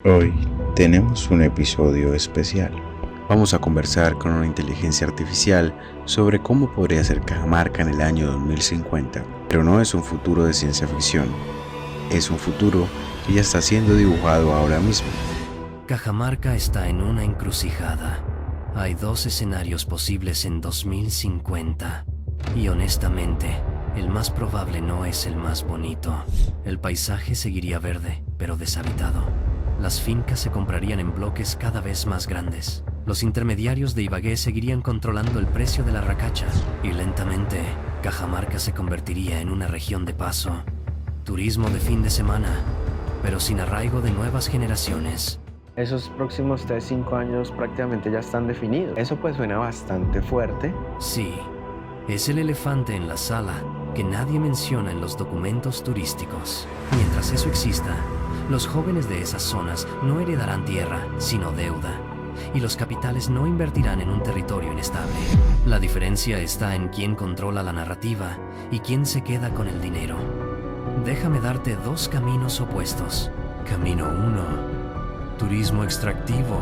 Hoy tenemos un episodio especial. Vamos a conversar con una inteligencia artificial sobre cómo podría ser Cajamarca en el año 2050. Pero no es un futuro de ciencia ficción, es un futuro que ya está siendo dibujado ahora mismo. Cajamarca está en una encrucijada. Hay dos escenarios posibles en 2050. Y honestamente, el más probable no es el más bonito. El paisaje seguiría verde, pero deshabitado. Las fincas se comprarían en bloques cada vez más grandes. Los intermediarios de Ibagué seguirían controlando el precio de la racacha. Y lentamente, Cajamarca se convertiría en una región de paso. Turismo de fin de semana, pero sin arraigo de nuevas generaciones. Esos próximos 3-5 años prácticamente ya están definidos. Eso pues suena bastante fuerte. Sí, es el elefante en la sala que nadie menciona en los documentos turísticos. Mientras eso exista, los jóvenes de esas zonas no heredarán tierra, sino deuda. Y los capitales no invertirán en un territorio inestable. La diferencia está en quién controla la narrativa y quién se queda con el dinero. Déjame darte dos caminos opuestos. Camino 1. Turismo extractivo.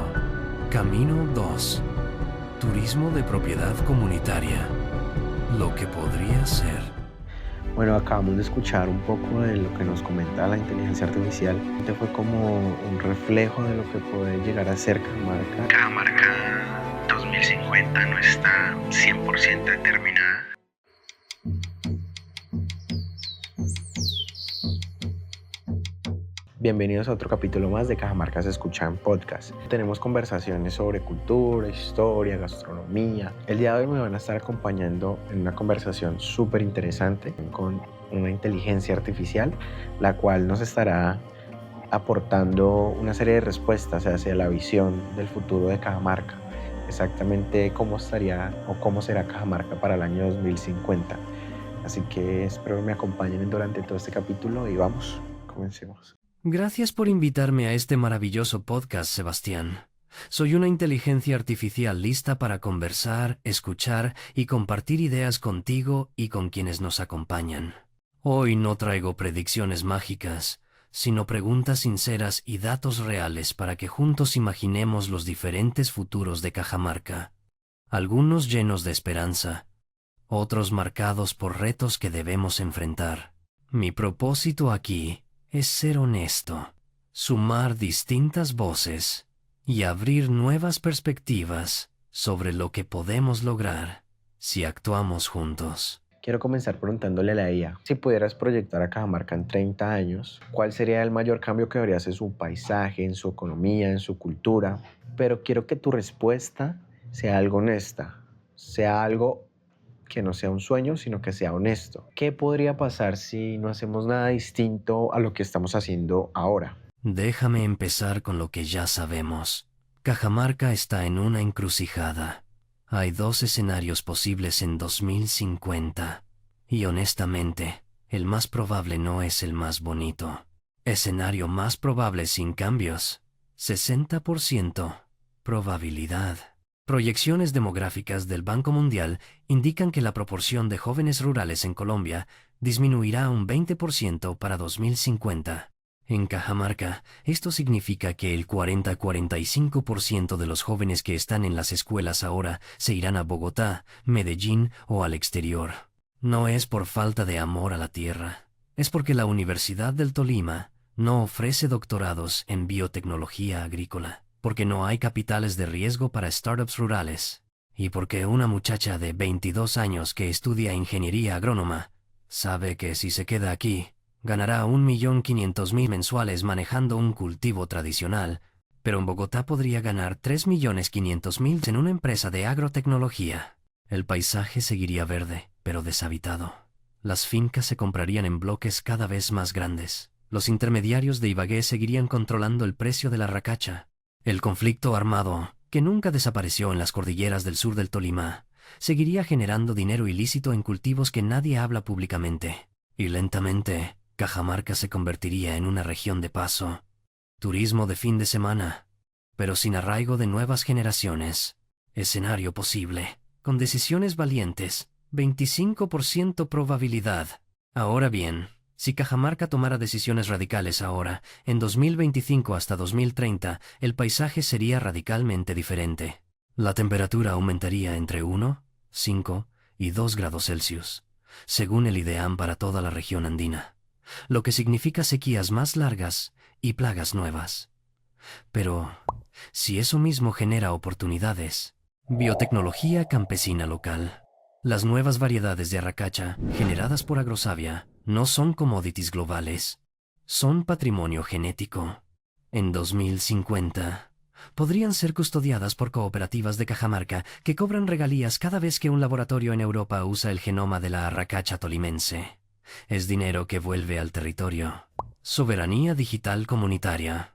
Camino 2. Turismo de propiedad comunitaria. Lo que podría ser. Bueno, acabamos de escuchar un poco de lo que nos comenta la inteligencia artificial. Este fue como un reflejo de lo que puede llegar a ser Cajamarca. Cajamarca 2050 no está 100% determinada. Bienvenidos a otro capítulo más de Cajamarca se escucha en podcast. Tenemos conversaciones sobre cultura, historia, gastronomía. El día de hoy me van a estar acompañando en una conversación súper interesante con una inteligencia artificial, la cual nos estará aportando una serie de respuestas hacia la visión del futuro de Cajamarca. Exactamente cómo estaría o cómo será Cajamarca para el año 2050. Así que espero que me acompañen durante todo este capítulo y vamos, comencemos. Gracias por invitarme a este maravilloso podcast, Sebastián. Soy una inteligencia artificial lista para conversar, escuchar y compartir ideas contigo y con quienes nos acompañan. Hoy no traigo predicciones mágicas, sino preguntas sinceras y datos reales para que juntos imaginemos los diferentes futuros de Cajamarca. Algunos llenos de esperanza, otros marcados por retos que debemos enfrentar. Mi propósito aquí es ser honesto, sumar distintas voces y abrir nuevas perspectivas sobre lo que podemos lograr si actuamos juntos. Quiero comenzar preguntándole a la IA, si pudieras proyectar a Cajamarca en 30 años, ¿cuál sería el mayor cambio que verías en su paisaje, en su economía, en su cultura? Pero quiero que tu respuesta sea algo honesta, sea algo que no sea un sueño, sino que sea honesto. ¿Qué podría pasar si no hacemos nada distinto a lo que estamos haciendo ahora? Déjame empezar con lo que ya sabemos. Cajamarca está en una encrucijada. Hay dos escenarios posibles en 2050. Y honestamente, el más probable no es el más bonito. Escenario más probable sin cambios. 60% probabilidad. Proyecciones demográficas del Banco Mundial indican que la proporción de jóvenes rurales en Colombia disminuirá un 20% para 2050. En Cajamarca, esto significa que el 40-45% de los jóvenes que están en las escuelas ahora se irán a Bogotá, Medellín o al exterior. No es por falta de amor a la tierra, es porque la Universidad del Tolima no ofrece doctorados en biotecnología agrícola, porque no hay capitales de riesgo para startups rurales, y porque una muchacha de 22 años que estudia ingeniería agrónoma sabe que si se queda aquí, ganará 1.500.000 mensuales manejando un cultivo tradicional, pero en Bogotá podría ganar 3.500.000 en una empresa de agrotecnología. El paisaje seguiría verde, pero deshabitado. Las fincas se comprarían en bloques cada vez más grandes. Los intermediarios de Ibagué seguirían controlando el precio de la racacha. El conflicto armado, que nunca desapareció en las cordilleras del sur del Tolima, seguiría generando dinero ilícito en cultivos que nadie habla públicamente. Y lentamente, Cajamarca se convertiría en una región de paso. Turismo de fin de semana, pero sin arraigo de nuevas generaciones. Escenario posible, con decisiones valientes, 25% probabilidad. Ahora bien, Si Cajamarca tomara decisiones radicales ahora, en 2025 hasta 2030, el paisaje sería radicalmente diferente. La temperatura aumentaría entre 1, 5 y 2 grados Celsius, según el IDEAM para toda la región andina, lo que significa sequías más largas y plagas nuevas. Pero, si eso mismo genera oportunidades, biotecnología campesina local. Las nuevas variedades de arracacha, generadas por Agrosavia, no son commodities globales, son patrimonio genético. En 2050, podrían ser custodiadas por cooperativas de Cajamarca que cobran regalías cada vez que un laboratorio en Europa usa el genoma de la arracacha tolimense. Es dinero que vuelve al territorio. Soberanía digital comunitaria.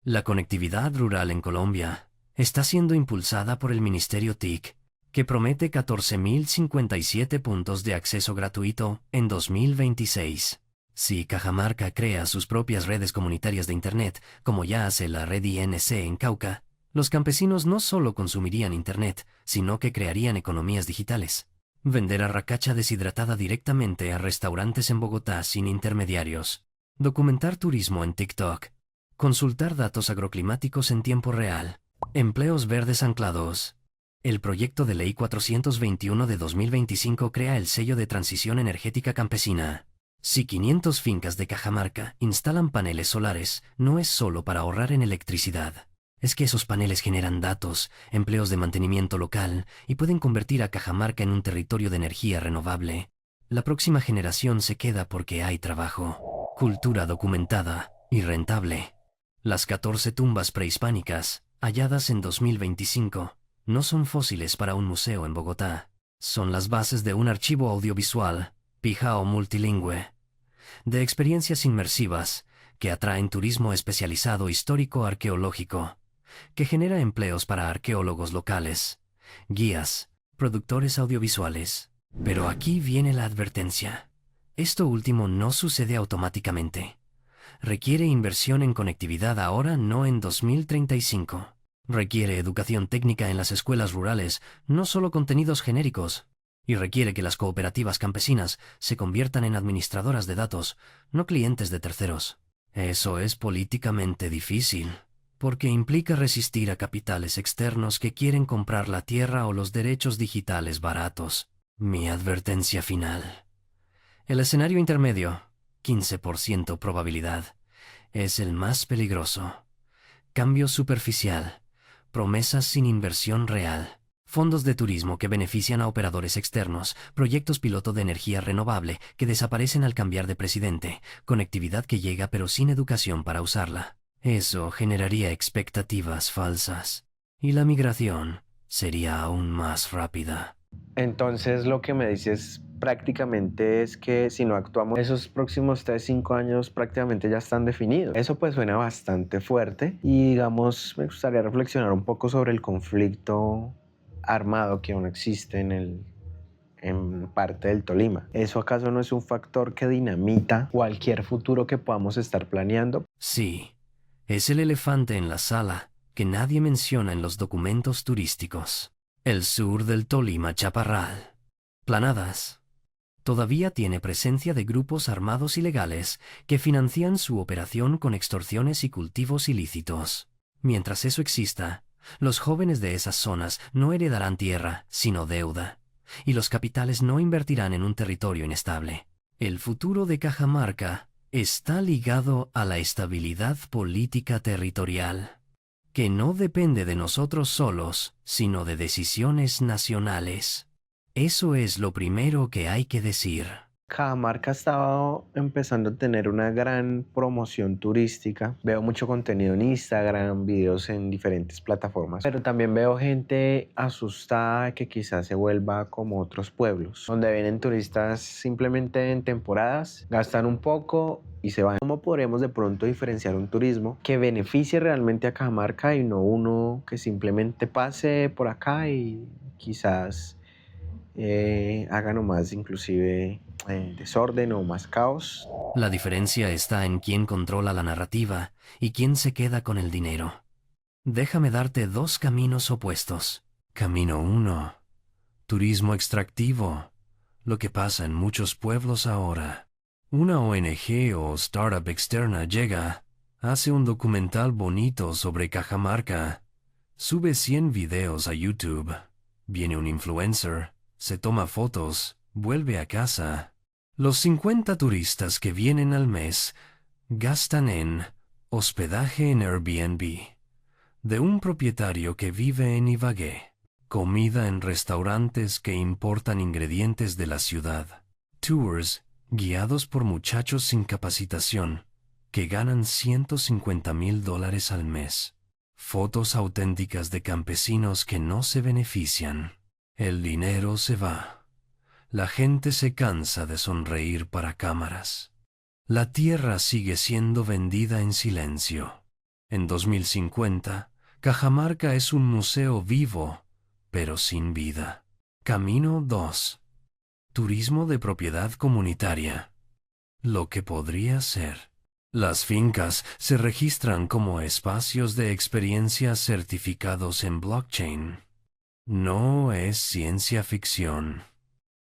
La conectividad rural en Colombia está siendo impulsada por el Ministerio TIC, que promete 14.057 puntos de acceso gratuito en 2026. Si Cajamarca crea sus propias redes comunitarias de Internet, como ya hace la red INC en Cauca, los campesinos no solo consumirían Internet, sino que crearían economías digitales. Vender arracacha deshidratada directamente a restaurantes en Bogotá sin intermediarios. Documentar turismo en TikTok. Consultar datos agroclimáticos en tiempo real. Empleos verdes anclados. El proyecto de ley 421 de 2025 crea el sello de transición energética campesina. Si 500 fincas de Cajamarca instalan paneles solares, no es solo para ahorrar en electricidad. Es que esos paneles generan datos, empleos de mantenimiento local y pueden convertir a Cajamarca en un territorio de energía renovable. La próxima generación se queda porque hay trabajo, cultura documentada y rentable. Las 14 tumbas prehispánicas, halladas en 2025, no son fósiles para un museo en Bogotá. Son las bases de un archivo audiovisual, Pijao multilingüe, de experiencias inmersivas que atraen turismo especializado histórico-arqueológico, que genera empleos para arqueólogos locales, guías, productores audiovisuales. Pero aquí viene la advertencia. Esto último no sucede automáticamente. Requiere inversión en conectividad ahora, no en 2035. Requiere educación técnica en las escuelas rurales, no solo contenidos genéricos. Y requiere que las cooperativas campesinas se conviertan en administradoras de datos, no clientes de terceros. Eso es políticamente difícil, porque implica resistir a capitales externos que quieren comprar la tierra o los derechos digitales baratos. Mi advertencia final. El escenario intermedio, 15% probabilidad, es el más peligroso. Cambio superficial. Promesas sin inversión real. Fondos de turismo que benefician a operadores externos, proyectos piloto de energía renovable que desaparecen al cambiar de presidente, conectividad que llega pero sin educación para usarla. Eso generaría expectativas falsas. Y la migración sería aún más rápida. Entonces lo que me dices prácticamente es que si no actuamos, esos próximos 3-5 años prácticamente ya están definidos. Eso pues suena bastante fuerte y digamos me gustaría reflexionar un poco sobre el conflicto armado que aún existe en parte del Tolima. ¿Eso acaso no es un factor que dinamita cualquier futuro que podamos estar planeando? Sí, es el elefante en la sala que nadie menciona en los documentos turísticos. El sur del Tolima Chaparral. Planadas. Todavía tiene presencia de grupos armados ilegales que financian su operación con extorsiones y cultivos ilícitos. Mientras eso exista, los jóvenes de esas zonas no heredarán tierra, sino deuda, y los capitales no invertirán en un territorio inestable. El futuro de Cajamarca está ligado a la estabilidad política territorial, que no depende de nosotros solos, sino de decisiones nacionales. Eso es lo primero que hay que decir. Cajamarca ha estado empezando a tener una gran promoción turística. Veo mucho contenido en Instagram, videos en diferentes plataformas, pero también veo gente asustada que quizás se vuelva como otros pueblos, donde vienen turistas simplemente en temporadas, gastan un poco y se van. ¿Cómo podremos de pronto diferenciar un turismo que beneficie realmente a Cajamarca y no uno que simplemente pase por acá y quizás haga nomás inclusive desorden o más caos? La diferencia está en quién controla la narrativa y quién se queda con el dinero. Déjame darte dos caminos opuestos. Camino 1. Turismo extractivo. Lo que pasa en muchos pueblos ahora. Una ONG o startup externa llega, hace un documental bonito sobre Cajamarca, sube 100 videos a YouTube, viene un influencer, se toma fotos, vuelve a casa. Los 50 turistas que vienen al mes gastan en hospedaje en Airbnb, de un propietario que vive en Ibagué, comida en restaurantes que importan ingredientes de la ciudad, tours guiados por muchachos sin capacitación que ganan $150,000 al mes, fotos auténticas de campesinos que no se benefician. El dinero se va. La gente se cansa de sonreír para cámaras. La tierra sigue siendo vendida en silencio. En 2050, Cajamarca es un museo vivo, pero sin vida. Camino 2. Turismo de propiedad comunitaria. Lo que podría ser. Las fincas se registran como espacios de experiencia certificados en blockchain. No es ciencia ficción.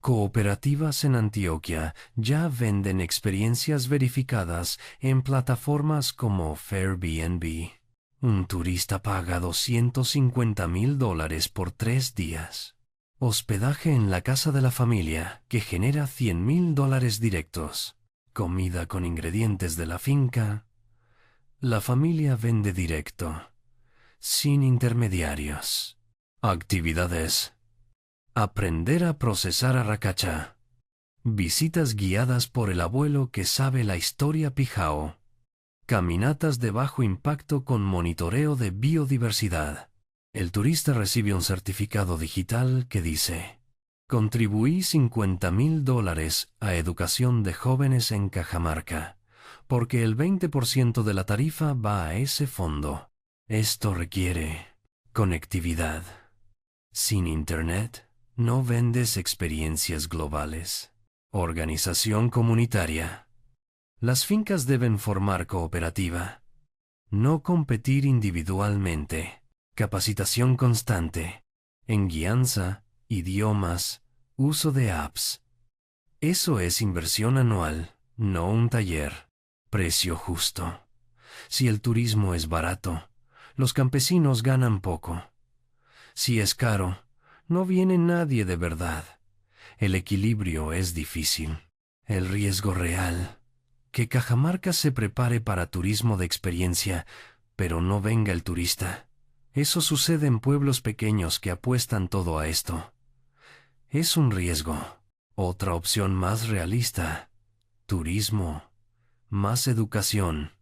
Cooperativas en Antioquia ya venden experiencias verificadas en plataformas como Airbnb. Un turista paga $250,000 por 3 días. Hospedaje en la casa de la familia, que genera $100,000 directos. Comida con ingredientes de la finca. La familia vende directo, sin intermediarios. Actividades. Aprender a procesar arracacha. Visitas guiadas por el abuelo que sabe la historia pijao. Caminatas de bajo impacto con monitoreo de biodiversidad. El turista recibe un certificado digital que dice: contribuí $50,000 a educación de jóvenes en Cajamarca, porque el 20% de la tarifa va a ese fondo. Esto requiere conectividad. Sin Internet, no vendes experiencias globales. Organización comunitaria. Las fincas deben formar cooperativa, no competir individualmente. Capacitación constante, en guianza, idiomas, uso de apps. Eso es inversión anual, no un taller. Precio justo. Si el turismo es barato, los campesinos ganan poco. Si es caro, no viene nadie de verdad. El equilibrio es difícil. El riesgo real. Que Cajamarca se prepare para turismo de experiencia, pero no venga el turista. Eso sucede en pueblos pequeños que apuestan todo a esto. Es un riesgo. Otra opción más realista. Turismo. Más educación.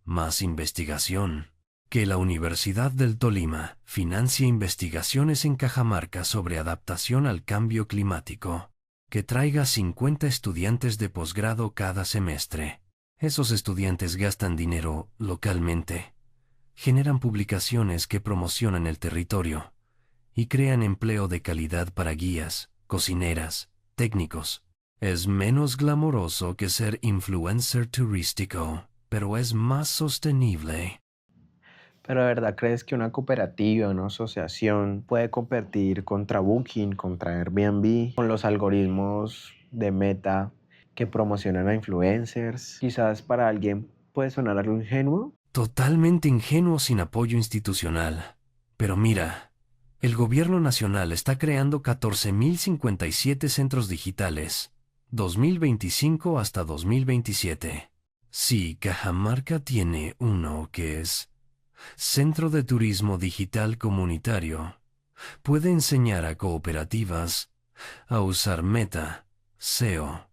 Más investigación. Que la Universidad del Tolima financie investigaciones en Cajamarca sobre adaptación al cambio climático. Que traiga 50 estudiantes de posgrado cada semestre. Esos estudiantes gastan dinero localmente. Generan publicaciones que promocionan el territorio y crean empleo de calidad para guías, cocineras, técnicos. Es menos glamoroso que ser influencer turístico, pero es más sostenible. Pero ¿de verdad crees que una cooperativa, una asociación puede competir contra Booking, contra Airbnb, con los algoritmos de Meta que promocionan a influencers? Quizás para alguien puede sonar algo ingenuo. Totalmente ingenuo sin apoyo institucional. Pero mira, el gobierno nacional está creando 14,057 centros digitales, 2025 hasta 2027. Sí, Cajamarca tiene uno que es Centro de Turismo Digital Comunitario. Puede enseñar a cooperativas a usar Meta, SEO,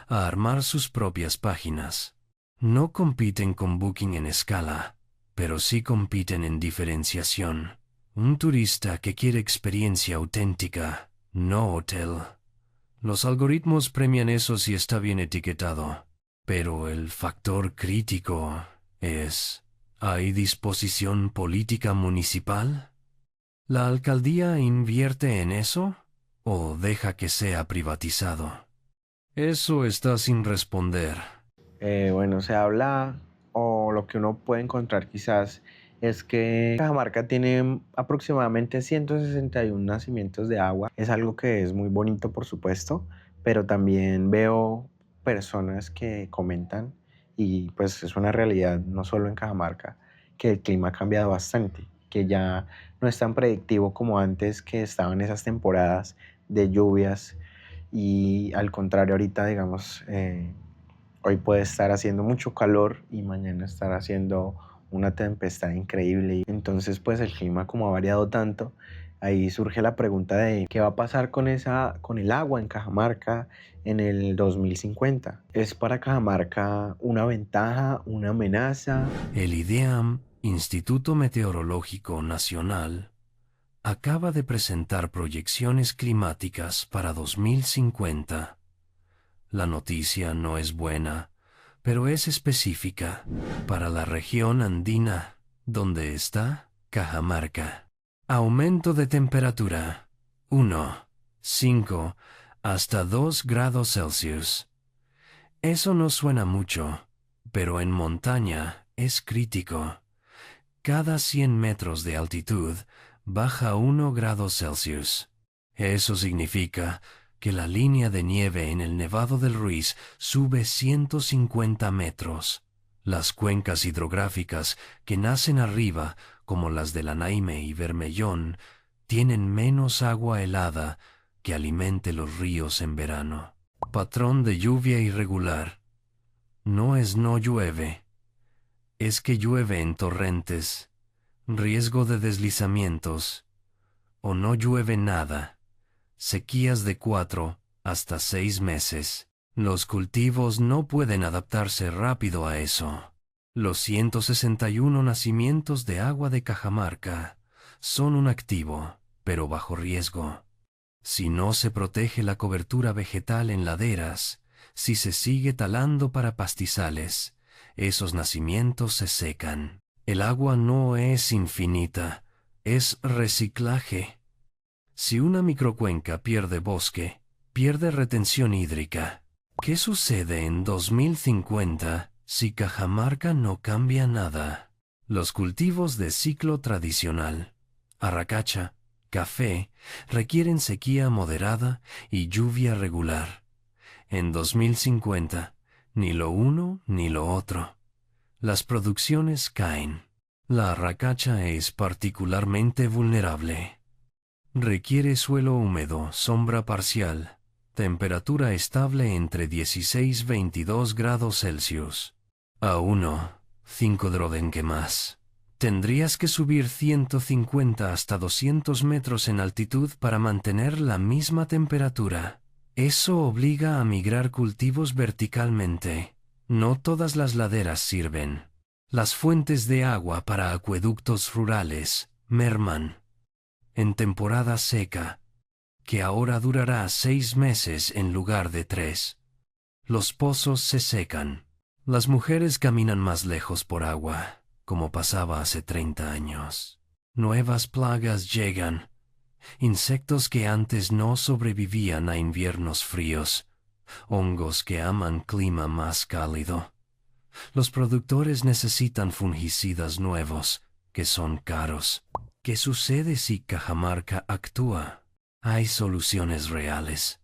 a armar sus propias páginas. No compiten con Booking en escala, pero sí compiten en diferenciación. Un turista que quiere experiencia auténtica, no hotel. Los algoritmos premian eso si está bien etiquetado, pero el factor crítico es: ¿hay disposición política municipal? ¿La alcaldía invierte en eso o deja que sea privatizado? Eso está sin responder. Bueno, se habla, o lo que uno puede encontrar quizás, es que Cajamarca tiene aproximadamente 161 nacimientos de agua. Es algo que es muy bonito, por supuesto, pero también veo personas que comentan, y pues es una realidad no solo en Cajamarca, que el clima ha cambiado bastante, que ya no es tan predictivo como antes, que estaban esas temporadas de lluvias, y al contrario ahorita, digamos, hoy puede estar haciendo mucho calor y mañana estar haciendo una tempestad increíble. Entonces, pues el clima como ha variado tanto, ahí surge la pregunta de qué va a pasar con el agua en Cajamarca en el 2050. ¿Es para Cajamarca una ventaja, una amenaza? El IDEAM, Instituto Meteorológico Nacional, acaba de presentar proyecciones climáticas para 2050. La noticia no es buena, pero es específica para la región andina, donde está Cajamarca. Aumento de temperatura 1, 5 hasta 2 grados Celsius. Eso no suena mucho, pero en montaña es crítico. Cada 100 metros de altitud baja 1 grado Celsius. Eso significa que la línea de nieve en el Nevado del Ruiz sube 150 metros. Las cuencas hidrográficas que nacen arriba, como las de la Naime y Bermellón, tienen menos agua helada que alimente los ríos en verano. Patrón de lluvia irregular. No es no llueve, es que llueve en torrentes, riesgo de deslizamientos, o no llueve nada, sequías de 4 hasta 6 meses. Los cultivos no pueden adaptarse rápido a eso. Los 161 nacimientos de agua de Cajamarca son un activo, pero bajo riesgo. Si no se protege la cobertura vegetal en laderas, si se sigue talando para pastizales, esos nacimientos se secan. El agua no es infinita, es reciclaje. Si una microcuenca pierde bosque, pierde retención hídrica. ¿Qué sucede en 2050 si Cajamarca no cambia nada? Los cultivos de ciclo tradicional, arracacha, café, requieren sequía moderada y lluvia regular. En 2050, ni lo uno ni lo otro. Las producciones caen. La arracacha es particularmente vulnerable. Requiere suelo húmedo, sombra parcial, temperatura estable entre 16 y 22 grados Celsius. A 5 Drodenke más. Tendrías que subir 150 hasta 200 metros en altitud para mantener la misma temperatura. Eso obliga a migrar cultivos verticalmente. No todas las laderas sirven. Las fuentes de agua para acueductos rurales merman. En temporada seca, que ahora durará 6 meses en lugar de 3, los pozos se secan. Las mujeres caminan más lejos por agua, como pasaba hace 30 años. Nuevas plagas llegan. Insectos que antes no sobrevivían a inviernos fríos. Hongos que aman clima más cálido. Los productores necesitan fungicidas nuevos, que son caros. ¿Qué sucede si Cajamarca actúa? Hay soluciones reales,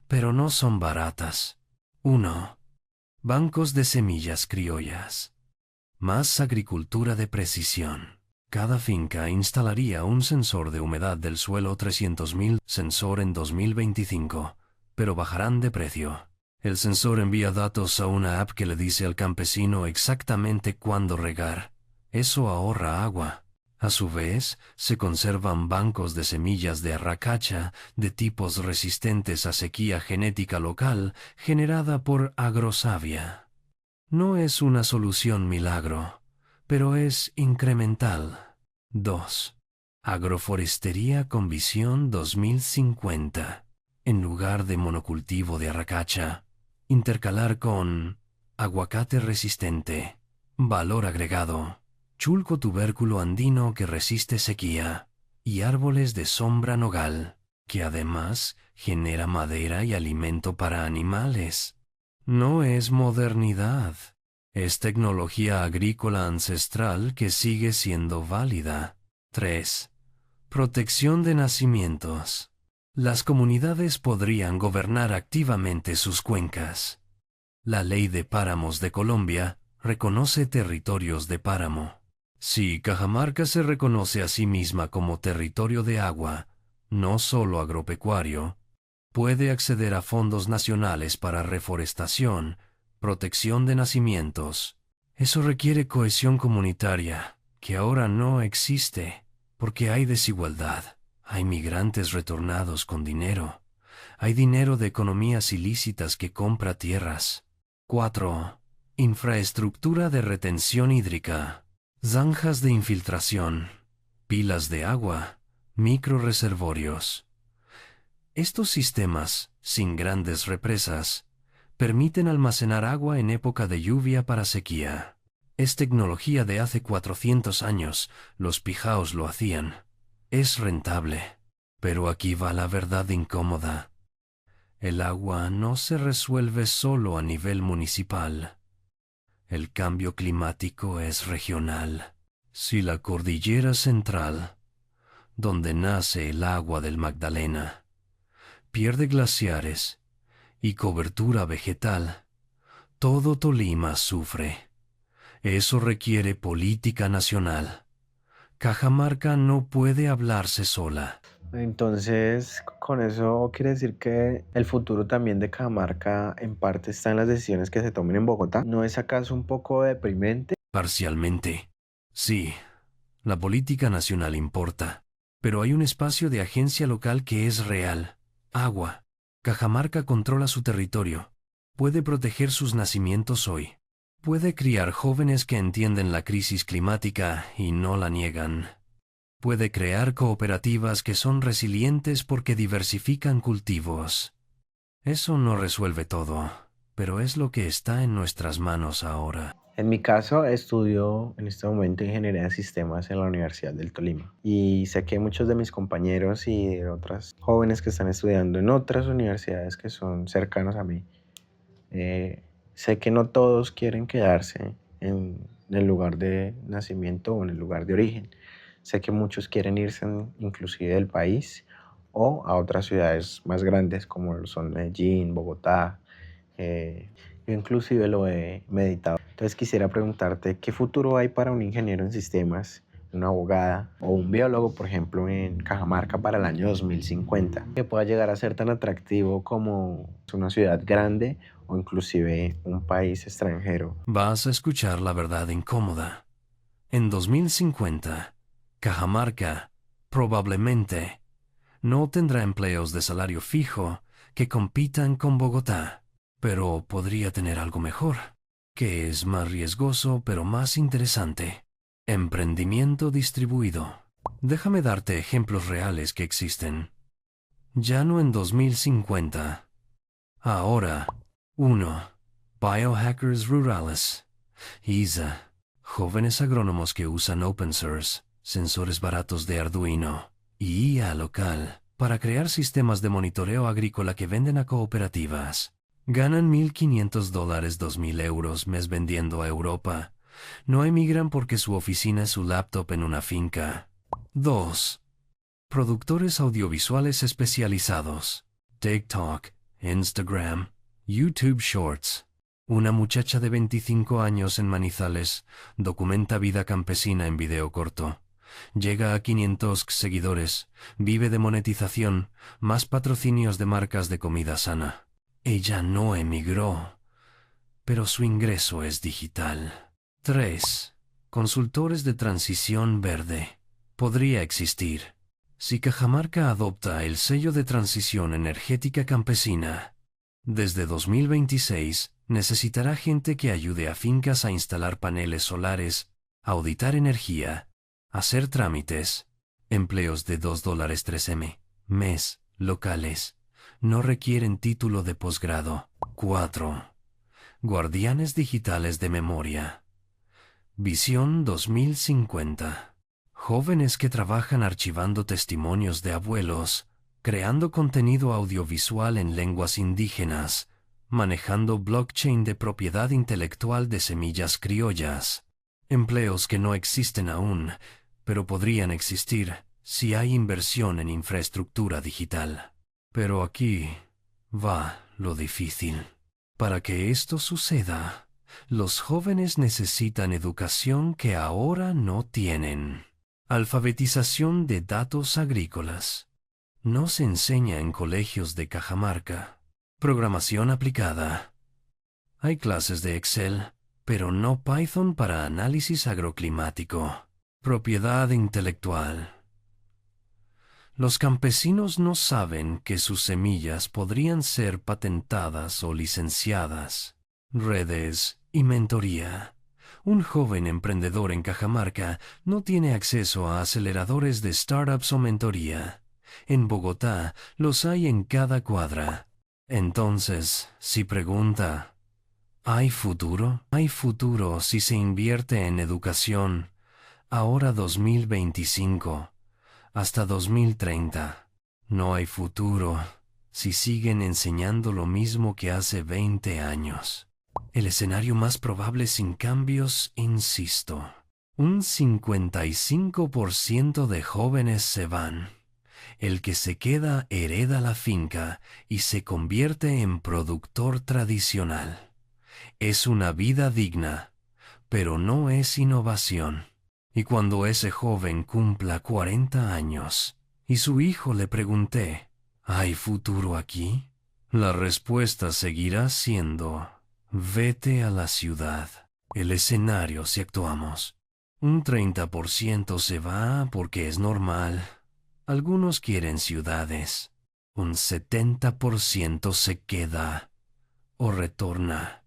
pero no son baratas. 1. Bancos de semillas criollas. Más agricultura de precisión. Cada finca instalaría un sensor de humedad del suelo 300.000 sensor en 2025, pero bajarán de precio. El sensor envía datos a una app que le dice al campesino exactamente cuándo regar. Eso ahorra agua. A su vez, se conservan bancos de semillas de arracacha de tipos resistentes a sequía genética local generada por Agrosavia. No es una solución milagro, pero es incremental. 2. Agroforestería con visión 2050. En lugar de monocultivo de arracacha, intercalar con aguacate resistente, valor agregado, chulco tubérculo andino que resiste sequía y árboles de sombra nogal, que además genera madera y alimento para animales. No es modernidad, es tecnología agrícola ancestral que sigue siendo válida. 3. Protección de nacimientos. Las comunidades podrían gobernar activamente sus cuencas. La Ley de Páramos de Colombia reconoce territorios de páramo. Si Cajamarca se reconoce a sí misma como territorio de agua, no solo agropecuario, puede acceder a fondos nacionales para reforestación, protección de nacimientos. Eso requiere cohesión comunitaria, que ahora no existe, porque hay desigualdad. Hay migrantes retornados con dinero. Hay dinero de economías ilícitas que compra tierras. 4. Infraestructura de retención hídrica. Zanjas de infiltración, pilas de agua, microreservorios. Estos sistemas, sin grandes represas, permiten almacenar agua en época de lluvia para sequía. Es tecnología de hace 400 años, los pijaos lo hacían. Es rentable, pero aquí va la verdad incómoda. El agua no se resuelve solo a nivel municipal. El cambio climático es regional. Si la cordillera central, donde nace el agua del Magdalena, pierde glaciares y cobertura vegetal, todo Tolima sufre. Eso requiere política nacional. Cajamarca no puede hablarse sola. Entonces, con eso quiere decir que el futuro también de Cajamarca en parte está en las decisiones que se tomen en Bogotá. ¿No es acaso un poco deprimente? Parcialmente. Sí, la política nacional importa, pero hay un espacio de agencia local que es real. Agua. Cajamarca controla su territorio. Puede proteger sus nacimientos hoy. Puede criar jóvenes que entienden la crisis climática y no la niegan. Puede crear cooperativas que son resilientes porque diversifican cultivos. Eso no resuelve todo, pero es lo que está en nuestras manos ahora. En mi caso, estudio en este momento ingeniería de sistemas en la Universidad del Tolima. Y sé que muchos de mis compañeros y de otras jóvenes que están estudiando en otras universidades que son cercanas a mí, sé que no todos quieren quedarse en el lugar de nacimiento o en el lugar de origen. Sé que muchos quieren irse inclusive del país o a otras ciudades más grandes como lo son Medellín, Bogotá. Yo inclusive lo he meditado. Entonces quisiera preguntarte, ¿qué futuro hay para un ingeniero en sistemas, una abogada o un biólogo, por ejemplo, en Cajamarca para el año 2050, que pueda llegar a ser tan atractivo como una ciudad grande o inclusive un país extranjero? Vas a escuchar la verdad incómoda. En 2050, Cajamarca, probablemente, no tendrá empleos de salario fijo que compitan con Bogotá, pero podría tener algo mejor, que es más riesgoso pero más interesante. Emprendimiento distribuido. Déjame darte ejemplos reales que existen. Ya no en 2050. Ahora. 1. Biohackers Rurales. ISA. Jóvenes agrónomos que usan open source, sensores baratos de Arduino y IA local para crear sistemas de monitoreo agrícola que venden a cooperativas. Ganan $1,500, €2,000 mes vendiendo a Europa. No emigran porque su oficina es su laptop en una finca. 2. Productores audiovisuales especializados. TikTok, Instagram, YouTube Shorts. Una muchacha de 25 años en Manizales documenta vida campesina en video corto. Llega a 500 seguidores, vive de monetización, más patrocinios de marcas de comida sana. Ella no emigró, pero su ingreso es digital. 3. Consultores de transición verde. Podría existir. Si Cajamarca adopta el sello de transición energética campesina, desde 2026 necesitará gente que ayude a fincas a instalar paneles solares, auditar energía, hacer trámites, empleos de $2.3 mes, locales. No requieren título de posgrado. 4. Guardianes digitales de memoria. Visión 2050. Jóvenes que trabajan archivando testimonios de abuelos, creando contenido audiovisual en lenguas indígenas, manejando blockchain de propiedad intelectual de semillas criollas. Empleos que no existen aún, pero podrían existir si hay inversión en infraestructura digital. Pero aquí va lo difícil. Para que esto suceda, los jóvenes necesitan educación que ahora no tienen. Alfabetización de datos agrícolas. No se enseña en colegios de Cajamarca. Programación aplicada. Hay clases de Excel, pero no Python para análisis agroclimático. Propiedad intelectual. Los campesinos no saben que sus semillas podrían ser patentadas o licenciadas. Redes y mentoría. Un joven emprendedor en Cajamarca no tiene acceso a aceleradores de startups o mentoría. En Bogotá los hay en cada cuadra. Entonces, si pregunta, ¿hay futuro? Hay futuro si se invierte en educación. Ahora 2025, hasta 2030. No hay futuro si siguen enseñando lo mismo que hace 20 años. El escenario más probable sin cambios, insisto. Un 55% de jóvenes se van. El que se queda hereda la finca y se convierte en productor tradicional. Es una vida digna, pero no es innovación. Y cuando ese joven cumpla 40 años y su hijo le pregunte, ¿hay futuro aquí? La respuesta seguirá siendo, vete a la ciudad. El escenario si actuamos. Un 30% se va porque es normal. Algunos quieren ciudades. Un 70% se queda o retorna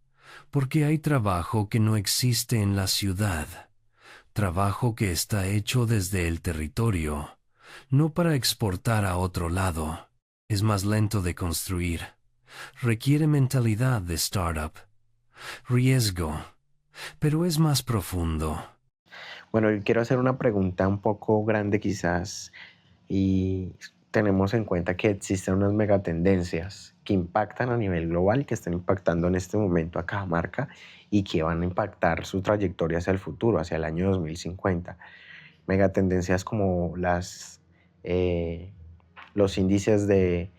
porque hay trabajo que no existe en la ciudad. Trabajo que está hecho desde el territorio, no para exportar a otro lado. Es más lento de construir. Requiere mentalidad de startup. Riesgo, pero es más profundo. Bueno, yo quiero hacer una pregunta un poco grande quizás, y tenemos en cuenta que existen unas megatendencias que impactan a nivel global, que están impactando en este momento a Cajamarca y que van a impactar su trayectoria hacia el futuro, hacia el año 2050. Megatendencias como los índices de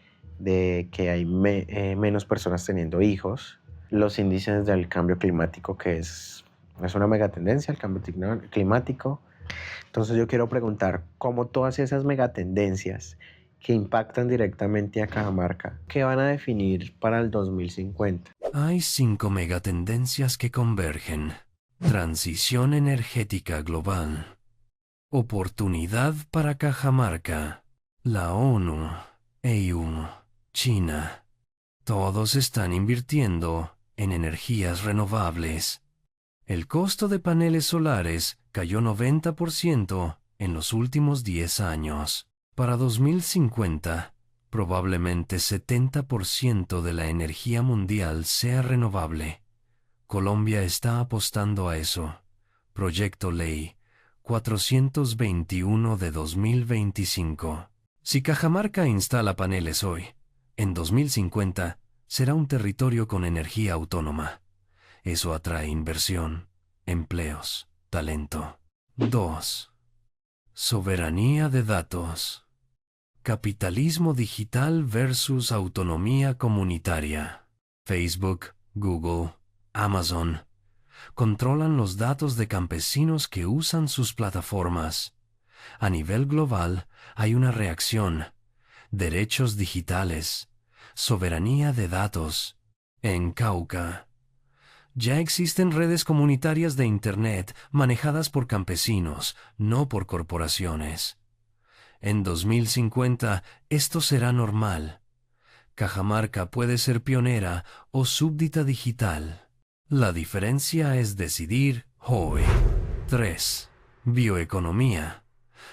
que hay menos personas teniendo hijos, los índices del cambio climático, que es una megatendencia, el cambio climático. Entonces yo quiero preguntar cómo todas esas megatendencias que impactan directamente a Cajamarca, ¿qué van a definir para el 2050? Hay 5 megatendencias que convergen. Transición energética global. Oportunidad para Cajamarca. La ONU, EU, China. Todos están invirtiendo en energías renovables. El costo de paneles solares cayó 90% en los últimos 10 años. Para 2050, probablemente 70% de la energía mundial sea renovable. Colombia está apostando a eso. Proyecto Ley 421 de 2025. Si Cajamarca instala paneles hoy, en 2050 será un territorio con energía autónoma. Eso atrae inversión, empleos, talento. 2. Soberanía de datos. Capitalismo digital versus autonomía comunitaria. Facebook, Google, Amazon controlan los datos de campesinos que usan sus plataformas. A nivel global hay una reacción. Derechos digitales. Soberanía de datos. En Cauca. Ya existen redes comunitarias de Internet manejadas por campesinos, no por corporaciones. En 2050 esto será normal. Cajamarca puede ser pionera o súbdita digital. La diferencia es decidir hoy. 3. Bioeconomía.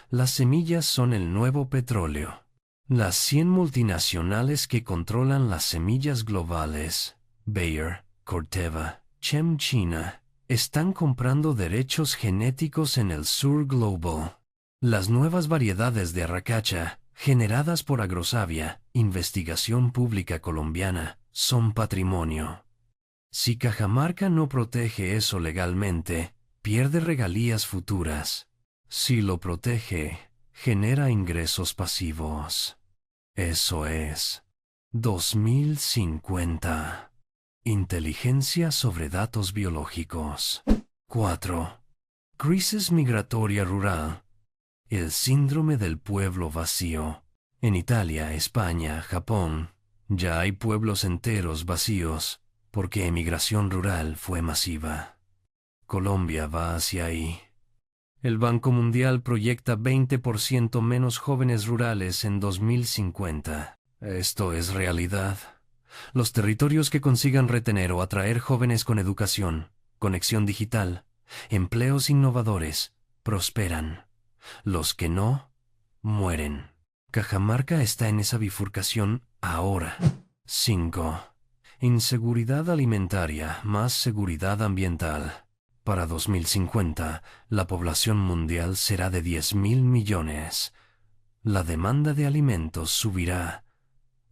Las semillas son el nuevo petróleo. Las 100 multinacionales que controlan las semillas globales, Bayer, Corteva, ChemChina, están comprando derechos genéticos en el sur global. Las nuevas variedades de arracacha, generadas por Agrosavia, Investigación Pública Colombiana, son patrimonio. Si Cajamarca no protege eso legalmente, pierde regalías futuras. Si lo protege, genera ingresos pasivos. Eso es 2050. Inteligencia sobre datos biológicos. 4. Crisis migratoria rural. El síndrome del pueblo vacío. En Italia, España, Japón, ya hay pueblos enteros vacíos porque emigración rural fue masiva. Colombia va hacia ahí. El Banco Mundial proyecta 20% menos jóvenes rurales en 2050. Esto es realidad. Los territorios que consigan retener o atraer jóvenes con educación, conexión digital, empleos innovadores, prosperan. Los que no, mueren. Cajamarca está en esa bifurcación ahora. 5. Inseguridad alimentaria más seguridad ambiental. Para 2050, la población mundial será de 10.000 millones. La demanda de alimentos subirá.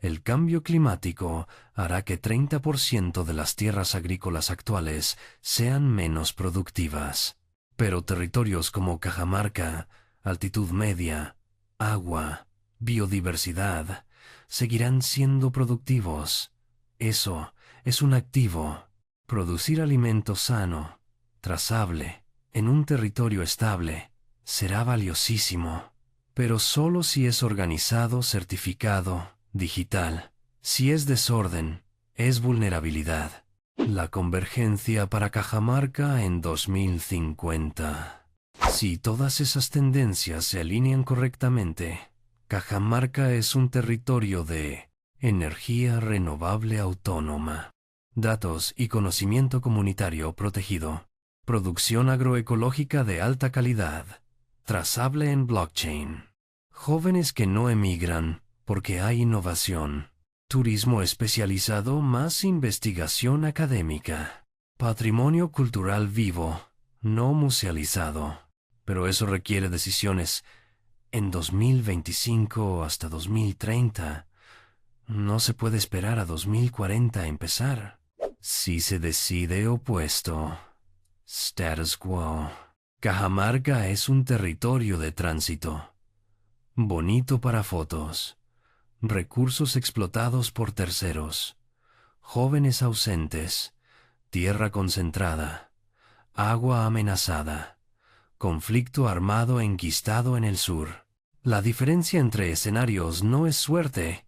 El cambio climático hará que 30% de las tierras agrícolas actuales sean menos productivas. Pero territorios como Cajamarca, altitud media, agua, biodiversidad, seguirán siendo productivos. Eso es un activo. Producir alimento sano, trazable, en un territorio estable, será valiosísimo. Pero solo si es organizado, certificado, digital. Si es desorden, es vulnerabilidad. La convergencia para Cajamarca en 2050. Si todas esas tendencias se alinean correctamente, Cajamarca es un territorio de energía renovable autónoma, datos y conocimiento comunitario protegido, producción agroecológica de alta calidad, trazable en blockchain, jóvenes que no emigran porque hay innovación, turismo especializado más investigación académica, patrimonio cultural vivo, no musealizado. Pero eso requiere decisiones en 2025 hasta 2030. No se puede esperar a 2040 a empezar. Si se decide opuesto, status quo. Cajamarca es un territorio de tránsito. Bonito para fotos. Recursos explotados por terceros. Jóvenes ausentes. Tierra concentrada. Agua amenazada. Conflicto armado enquistado en el sur. La diferencia entre escenarios no es suerte,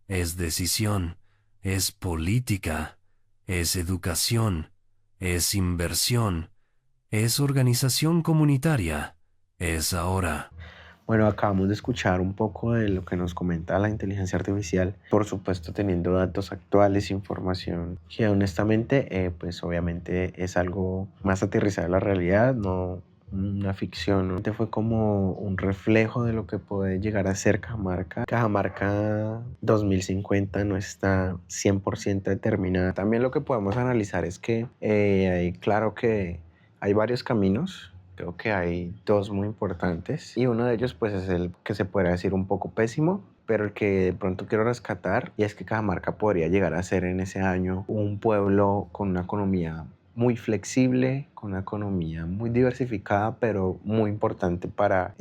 es decisión, es política, es educación, es inversión, es organización comunitaria, es ahora. Bueno, acabamos de escuchar un poco de lo que nos comenta la inteligencia artificial, por supuesto teniendo datos actuales, información que honestamente, pues obviamente es algo más aterrizado a la realidad, no una ficción, ¿no? Fue como un reflejo de lo que puede llegar a ser Cajamarca. Cajamarca 2050 no está 100% determinada. También lo que podemos analizar es que claro que hay varios caminos. Creo que hay dos muy importantes y uno de ellos pues es el que se podría decir un poco pésimo, pero el que de pronto quiero rescatar, y es que Cajamarca podría llegar a ser en ese año un pueblo con una economía muy flexible, con una economía muy diversificada, pero muy importante para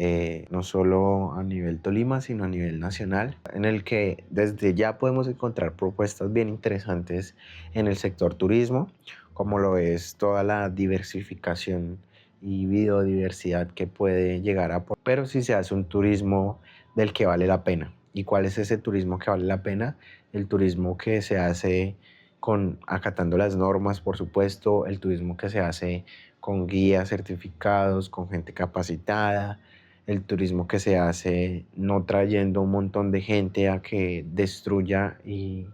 no solo a nivel Tolima, sino a nivel nacional, en el que desde ya podemos encontrar propuestas bien interesantes en el sector turismo, como lo es toda la diversificación y biodiversidad que puede llegar a, pero si se hace un turismo del que vale la pena. ¿Y cuál es ese turismo que vale la pena? El turismo que se hace acatando las normas, por supuesto, el turismo que se hace con guías certificados, con gente capacitada, el turismo que se hace no trayendo un montón de gente a que destruya y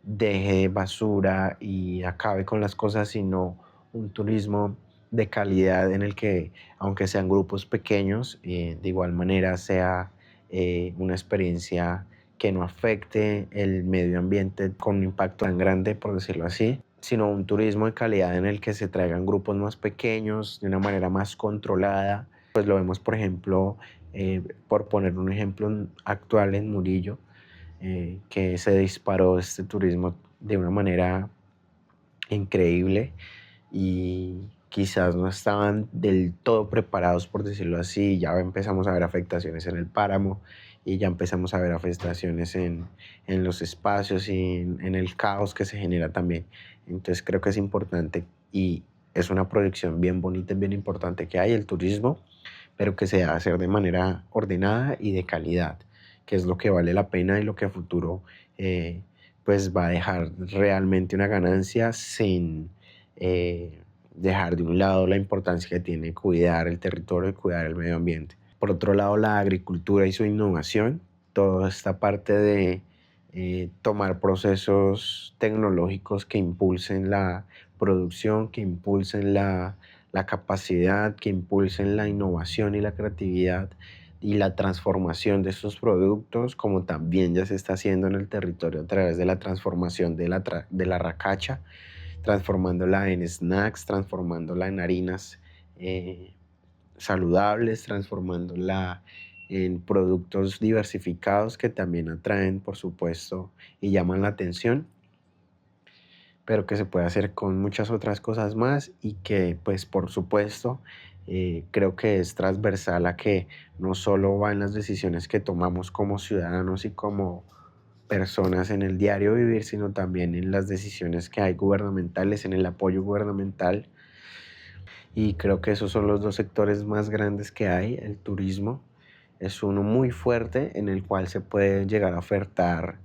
deje basura y acabe con las cosas, sino un turismo de calidad en el que, aunque sean grupos pequeños, de igual manera sea una experiencia que no afecte el medio ambiente con un impacto tan grande, por decirlo así, sino un turismo de calidad en el que se traigan grupos más pequeños, de una manera más controlada. Pues lo vemos, por ejemplo, por poner un ejemplo actual en Murillo, que se disparó este turismo de una manera increíble y quizás no estaban del todo preparados, por decirlo así. Ya empezamos a ver afectaciones en el páramo y ya empezamos a ver afectaciones en los espacios y en el caos que se genera también. Entonces creo que es importante y es una proyección bien bonita y bien importante que hay el turismo, pero que se debe hacer de manera ordenada y de calidad, que es lo que vale la pena y lo que a futuro pues va a dejar realmente una ganancia sin dejar de un lado la importancia que tiene cuidar el territorio y cuidar el medio ambiente. Por otro lado, la agricultura y su innovación, toda esta parte de tomar procesos tecnológicos que impulsen la producción, que impulsen la capacidad, que impulsen la innovación y la creatividad y la transformación de estos productos, como también ya se está haciendo en el territorio a través de la transformación de la racacha, transformándola en snacks, transformándola en harinas saludables, transformándola en productos diversificados que también atraen, por supuesto, y llaman la atención, pero que se puede hacer con muchas otras cosas más y que, pues, por supuesto, creo que es transversal a que no solo va en las decisiones que tomamos como ciudadanos y como personas en el diario vivir, sino también en las decisiones que hay gubernamentales, en el apoyo gubernamental. Y creo que esos son los dos sectores más grandes que hay. El turismo es uno muy fuerte en el cual se puede llegar a ofertar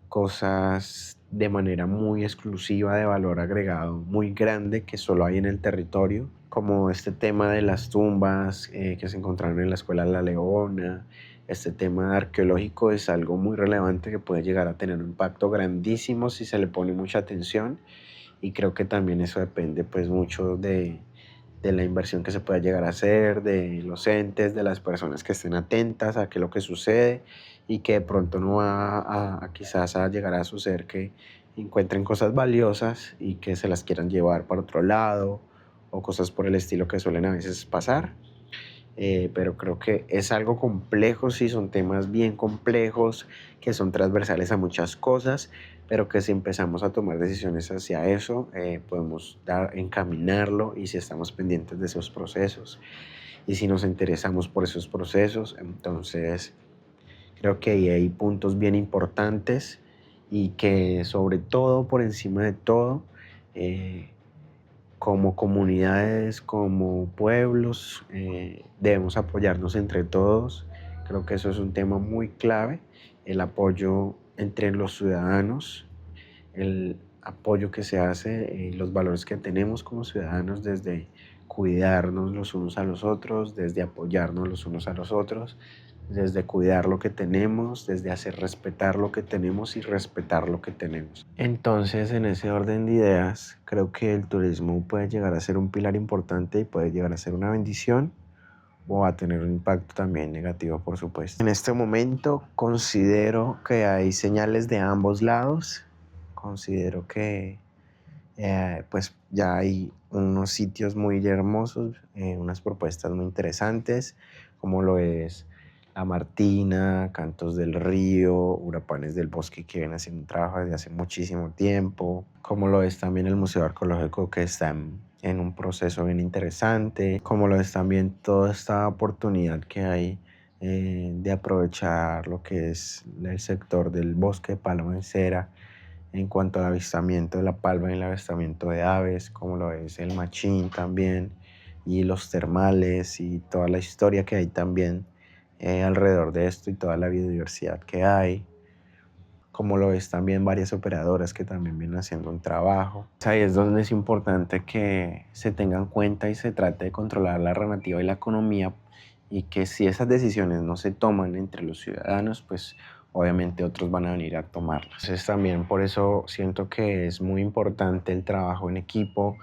cosas de manera muy exclusiva, de valor agregado muy grande, que solo hay en el territorio, como este tema de las tumbas que se encontraron en la Escuela La Leona. Este tema arqueológico es algo muy relevante que puede llegar a tener un impacto grandísimo si se le pone mucha atención, y creo que también eso depende pues mucho de la inversión que se pueda llegar a hacer, de los entes, de las personas que estén atentas a qué es lo que sucede, y que de pronto no va quizás a llegar a suceder que encuentren cosas valiosas y que se las quieran llevar para otro lado, o cosas por el estilo que suelen a veces pasar. Pero creo que es algo complejo, sí, son temas bien complejos que son transversales a muchas cosas, pero que si empezamos a tomar decisiones hacia eso, podemos encaminarlo, y si estamos pendientes de esos procesos y si nos interesamos por esos procesos, entonces creo que ahí hay puntos bien importantes, y que sobre todo, por encima de todo, como comunidades, como pueblos, debemos apoyarnos entre todos. Creo que eso es un tema muy clave, el apoyo entre los ciudadanos, el apoyo que se hace, los valores que tenemos como ciudadanos, desde cuidarnos los unos a los otros, desde apoyarnos los unos a los otros, desde cuidar lo que tenemos, desde hacer respetar lo que tenemos y respetar lo que tenemos. Entonces, en ese orden de ideas, creo que el turismo puede llegar a ser un pilar importante y puede llegar a ser una bendición, o a tener un impacto también negativo, por supuesto. En este momento considero que hay señales de ambos lados. Considero que pues ya hay unos sitios muy hermosos, unas propuestas muy interesantes, como lo es La Martina, Cantos del Río, Hurapanes del Bosque, que viene haciendo un trabajo desde hace muchísimo tiempo, como lo es también el Museo Arqueológico, que está en un proceso bien interesante, como lo es también toda esta oportunidad que hay de aprovechar lo que es el sector del bosque de palma de cera, en cuanto al avistamiento de la palma y el avistamiento de aves, como lo es el Machín también, y los termales y toda la historia que hay también alrededor de esto, y toda la biodiversidad que hay, como lo es también varias operadoras que también vienen haciendo un trabajo. Ahí es donde es importante que se tenga en cuenta y se trate de controlar la narrativa y la economía, y que si esas decisiones no se toman entre los ciudadanos, pues obviamente otros van a venir a tomarlas. Entonces también por eso siento que es muy importante el trabajo en equipo,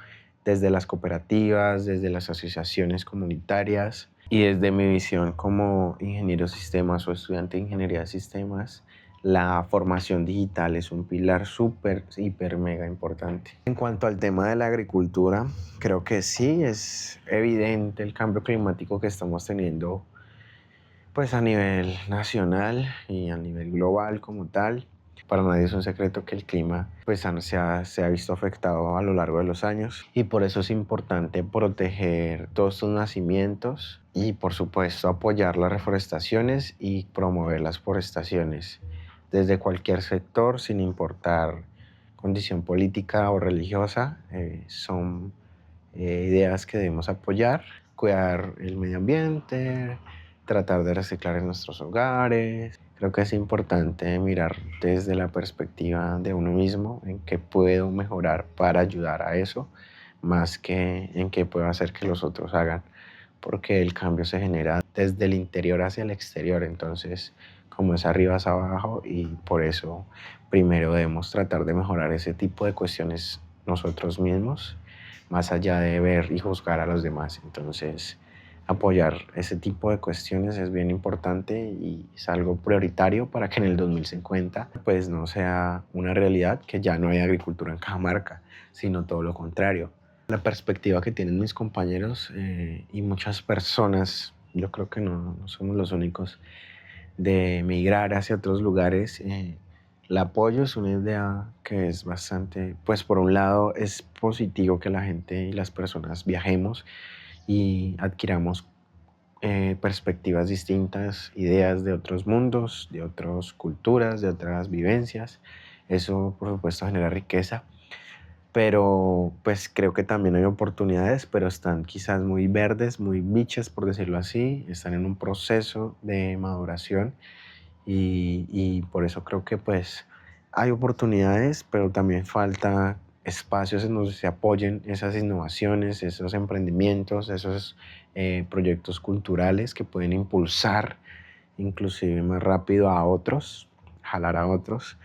desde las cooperativas, desde las asociaciones comunitarias, y desde mi visión como ingeniero de sistemas o estudiante de ingeniería de sistemas, la formación digital es un pilar súper, hiper, mega importante. En cuanto al tema de la agricultura, creo que sí, es evidente el cambio climático que estamos teniendo pues a nivel nacional y a nivel global como tal. Para nadie es un secreto que el clima pues, se ha visto afectado a lo largo de los años y por eso es importante proteger todos estos nacimientos y por supuesto apoyar las reforestaciones y promover las forestaciones desde cualquier sector sin importar condición política o religiosa. Son ideas que debemos apoyar, cuidar el medio ambiente, tratar de reciclar en nuestros hogares. Creo que es importante mirar desde la perspectiva de uno mismo en qué puedo mejorar para ayudar a eso, más que en qué puedo hacer que los otros hagan, porque el cambio se genera desde el interior hacia el exterior, entonces como es arriba es abajo y por eso primero debemos tratar de mejorar ese tipo de cuestiones nosotros mismos, más allá de ver y juzgar a los demás. Entonces apoyar ese tipo de cuestiones es bien importante y es algo prioritario para que en el 2050 pues no sea una realidad que ya no hay agricultura en Cajamarca, sino todo lo contrario. La perspectiva que tienen mis compañeros y muchas personas, yo creo que no somos los únicos, de migrar hacia otros lugares, la apoyo. Es una idea que es bastante, pues por un lado es positivo que la gente y las personas viajemos y adquiramos perspectivas distintas, ideas de otros mundos, de otras culturas, de otras vivencias. Eso por supuesto genera riqueza, pero pues creo que también hay oportunidades, pero están quizás muy verdes, muy bichas por decirlo así, están en un proceso de maduración y por eso creo que pues hay oportunidades, pero también falta espacios en donde se apoyen esas innovaciones, esos emprendimientos, esos proyectos culturales que pueden impulsar inclusive más rápido a otros, jalar a otros.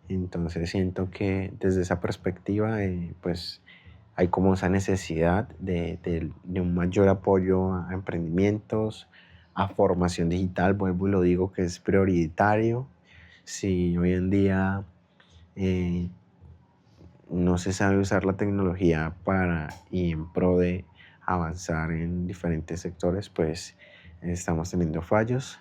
Entonces siento que desde esa perspectiva pues hay como esa necesidad de un mayor apoyo a emprendimientos, a formación digital. Vuelvo y lo digo que es prioritario. Si hoy en día no se sabe usar la tecnología para y en pro de avanzar en diferentes sectores, pues estamos teniendo fallos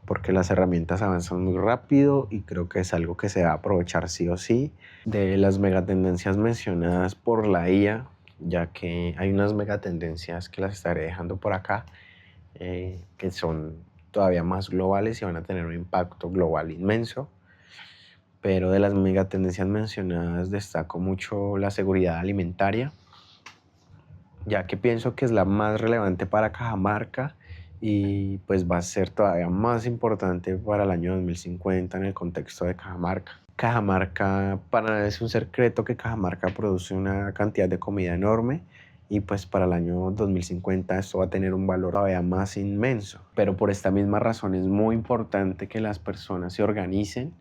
porque las herramientas avanzan muy rápido y creo que es algo que se va a aprovechar sí o sí. De las megatendencias mencionadas por la IA, ya que hay unas megatendencias que las estaré dejando por acá, que son todavía más globales y van a tener un impacto global inmenso. Pero de las megatendencias mencionadas destaco mucho la seguridad alimentaria, ya que pienso que es la más relevante para Cajamarca y pues va a ser todavía más importante para el año 2050 en el contexto de Cajamarca. Cajamarca, para nada es un secreto que Cajamarca produce una cantidad de comida enorme y pues para el año 2050 esto va a tener un valor todavía más inmenso. Pero por esta misma razón es muy importante que las personas se organicen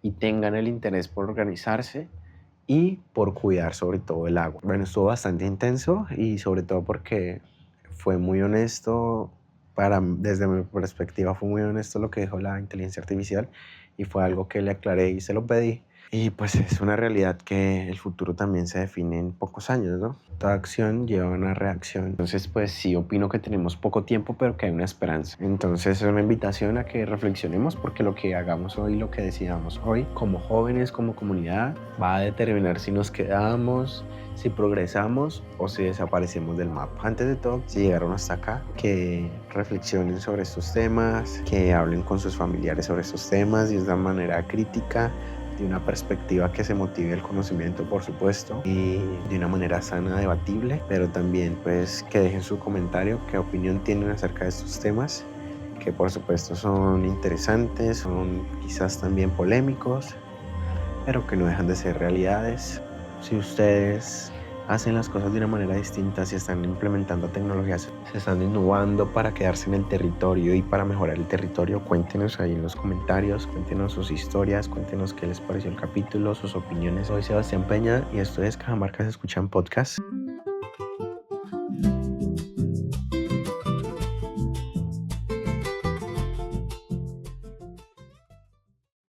y tengan el interés por organizarse y por cuidar sobre todo el agua. Bueno, estuvo bastante intenso y sobre todo porque fue muy honesto, desde mi perspectiva fue muy honesto lo que dijo la inteligencia artificial y fue algo que le aclaré y se lo pedí. Y pues es una realidad que el futuro también se define en pocos años, ¿no? Toda acción lleva una reacción. Entonces pues sí opino que tenemos poco tiempo, pero que hay una esperanza. Entonces es una invitación a que reflexionemos porque lo que hagamos hoy, lo que decidamos hoy, como jóvenes, como comunidad, va a determinar si nos quedamos, si progresamos o si desaparecemos del mapa. Antes de todo, si llegaron hasta acá, que reflexionen sobre estos temas, que hablen con sus familiares sobre estos temas y de una manera crítica, de una perspectiva que se motive el conocimiento, por supuesto, y de una manera sana, debatible, pero también pues que dejen su comentario, qué opinión tienen acerca de estos temas, que por supuesto son interesantes, son quizás también polémicos, pero que no dejan de ser realidades. Si ustedes hacen las cosas de una manera distinta, si están implementando tecnologías, se están innovando para quedarse en el territorio y para mejorar el territorio, cuéntenos ahí en los comentarios, cuéntenos sus historias, cuéntenos qué les pareció el capítulo, sus opiniones. Soy Sebastián Peña y esto es Cajamarca se escucha en podcast.